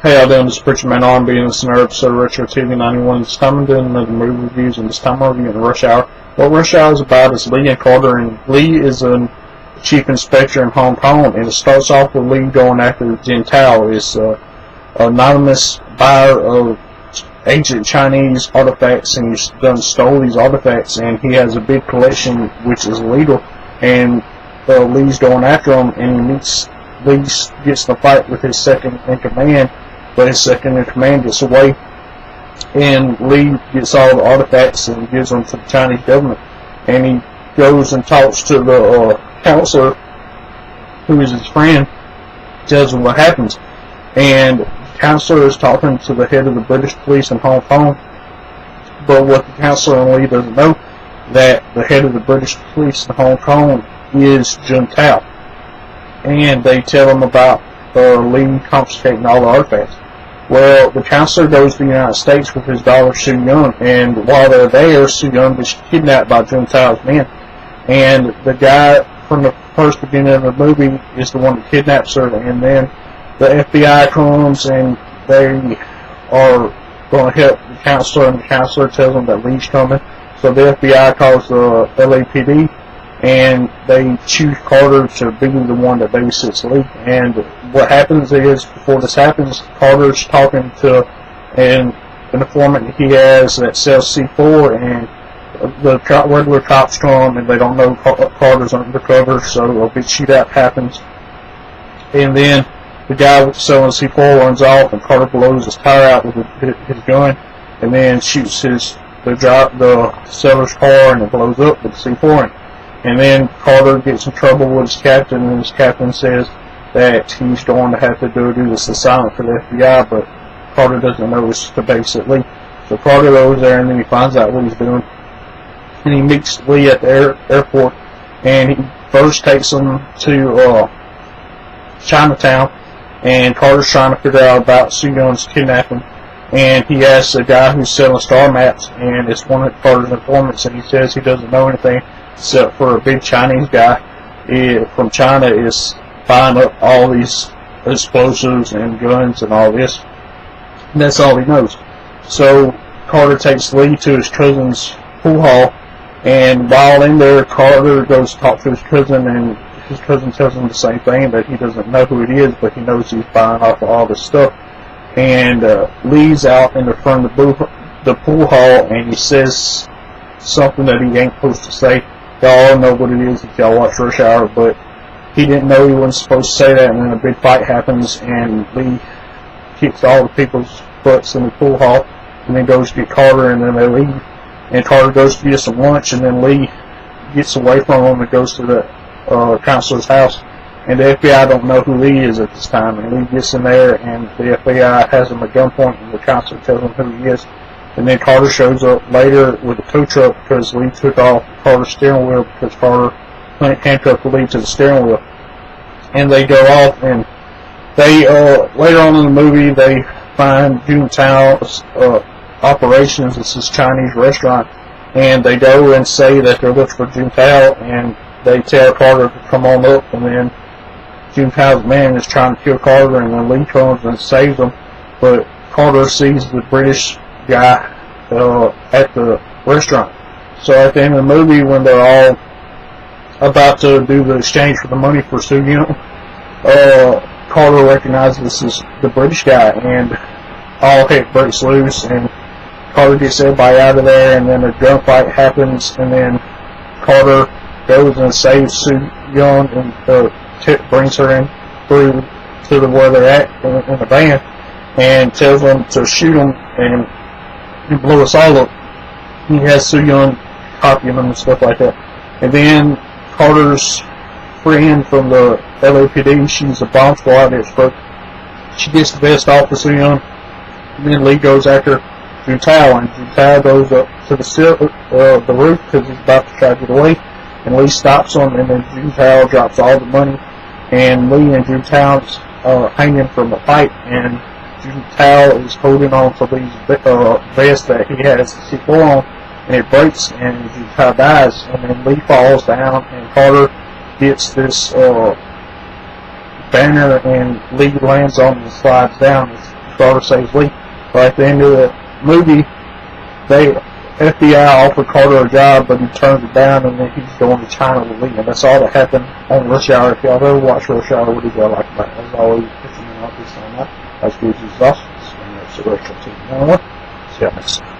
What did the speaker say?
Hey, all doing? This is Preacher Man R&B, and this is another episode of Retro TV 91. This time I'm doing another movie reviews, and this time I'm reviewing Rush Hour. What Rush Hour is about is Lee and Carter, and Lee is a chief inspector in Hong Kong, and it starts off with Lee going after Jin Tao, is an anonymous buyer of ancient Chinese artifacts, and he's stole these artifacts, and he has a big collection which is illegal, and Lee's going after him, and Lee gets in a fight with his second in command, but his second in command gets away, and Lee gets all the artifacts and gives them to the Chinese government, and he goes and talks to the counselor, who is his friend, tells him what happens, and the counselor is talking to the head of the British police in Hong Kong, but what the counselor and Lee doesn't know, that the head of the British police in Hong Kong is Jun Tao, and they tell him about Lee confiscating all the artifacts. Well, the counselor goes to the United States with his daughter Su Yun, and while they're there, Su Yun is kidnapped by Jun Tao's men, and the guy from the first beginning of the movie is the one that kidnaps her, and then the FBI comes and they are going to help the counselor, and the counselor tells them that Lee's coming, so the FBI calls the LAPD, and they choose Carter to be the one that babysits Lee. And what happens is, before this happens, Carter's talking to an informant he has that sells C4, and the regular cops come, and they don't know Carter's undercover, so a big shootout happens. And then the guy selling C4 runs off, and Carter blows his tire out with his gun, and then shoots the seller's car, and it blows up with the C4. And then Carter gets in trouble with his captain, and his captain says that he's going to have to do this assignment for the FBI, but Carter doesn't know it's to babysit Lee. So Carter goes there, and then he finds out what he's doing, and he meets Lee at the airport, and he first takes him to Chinatown, and Carter's trying to figure out about Su Yun's kidnapping, and he asks a guy who's selling star maps, and it's one of Carter's informants, and he says he doesn't know anything except for a big Chinese guy from China is buying up all these explosives and guns and all this, and that's all he knows. So Carter takes Lee to his cousin's pool hall, and while in there, Carter goes to talk to his cousin, and his cousin tells him the same thing, that he doesn't know who it is, but he knows he's buying off of all this stuff. And Lee's out in the front of the pool hall, and he says something that he ain't supposed to say. Y'all know what it is if y'all watch Rush Hour, but he didn't know he wasn't supposed to say that, and then a big fight happens, and Lee kicks all the people's butts in the pool hall, and then goes to get Carter, and then they leave, and Carter goes to get some lunch, and then Lee gets away from him and goes to the counselor's house, and the FBI don't know who Lee is at this time, and Lee gets in there, and the FBI has him at gunpoint, and the counselor tells him who he is. And then Carter shows up later with a tow truck because Lee took off Carter's steering wheel, because Carter handcuffed Lee to the steering wheel. And they go off, and they later on in the movie they find Jun Tao's operations. It's this Chinese restaurant, and they go and say that they're looking for Jun Tao, and they tell Carter to come on up, and then Jun Tao's man is trying to kill Carter, and then Lee comes and saves him, but Carter sees the British guy at the restaurant. So at the end of the movie, when they're all about to do the exchange for the money for Su Yun, Carter recognizes this is the British guy, and all heck breaks loose, and Carter gets everybody out of there, and then a gunfight happens, and then Carter goes and saves Su Yun and brings her in through to where they're at in the van, and tells them to shoot him and blow us all up. He has Su Yun copying them and stuff like that. And then Carter's friend from the LAPD, she's a bomb squad expert, she gets the vest off of Su Yun, and then Lee goes after Jun Tao, and Jun Tao goes up to the roof because he's about to try to get away, and Lee stops him, and then Jun Tao drops all the money, and Lee and Jun Tao's hanging from a pipe, and Jun Tao is holding on to Lee's vest that he has C4 on, and it breaks, and Jun Tao dies, and then Lee falls down, and Carter gets this banner, and Lee lands on and slides down. Carter saves Lee. But at the end of the movie, FBI offered Carter a job, but he turns it down, and then he's going to China with Lee. And that's all that happened on Rush Hour. If y'all ever watch Rush Hour, what did y'all like about it? As always, if you know this on that, that's good as awesome. It's Retro TV 91. See y'all next time.